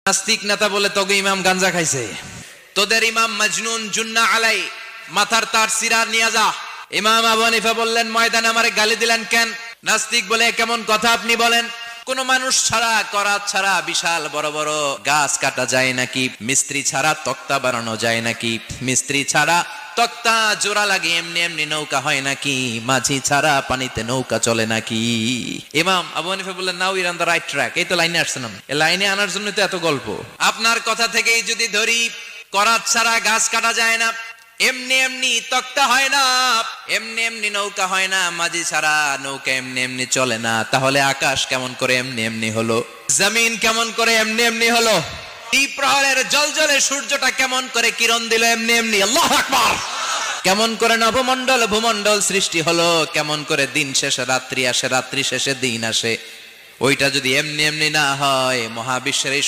নাস্তিক নেতা বলে তোকে ইমাম গাঞ্জা খাইছে, তোদের ইমাম মজনুন জুন্না আলাই, মাথার তার সিরা নিয়ে যা। ইমাম আবু হানিফা বললেন, ময়দানে আমারে গালি দিলেন কেন? নাস্তিক বলে, কেমন কথা আপনি বলেন? কোন মানুষ ছাড়া, করাত ছাড়া বিশাল বড় বড় গাছ কাটা যায় নাকি? মিস্ত্রি ছাড়া তক্তা বানানো যায় নাকি? মিস্ত্রি ছাড়া তক্তা জোড়া লাগে এমনি এমনি নৌকা হয় নাকি? মাঝি ছাড়া পানিতে নৌকা চলে নাকি? ইমাম আবু হানিফা বললেন, now you're on the right track. এই তো লাইনে আসছেন, এই লাইনে আনার জন্য তো এত গল্প। আপনার কথা থেকেই যদি ধরি, করাত ছাড়া গাছ কাটা যায় না, এমনি এমনি তক্তা হয় না, এমনি এমনি নৌকা হয় না, মাঝি ছাড়া নৌকা এমনি এমনি চলে না, তাহলে আকাশ কেমন করে এমনি এমনি হলো? জমিন কেমন করে এমনি এমনি হলো? দ্বিপ্রহরের জলজলে সূর্যটা কেমন করে কিরণ দিল এমনি এমনি? আল্লাহু আকবার! কেমন করে নবমণ্ডল ভূমণ্ডল সৃষ্টি হলো? কেমন করে দিন শেষে রাত্রি আসে, রাত্রি শেষে দিন আসে? ওইটা যদি এমনি এমনি না হয়, মহাবিশ্বের এই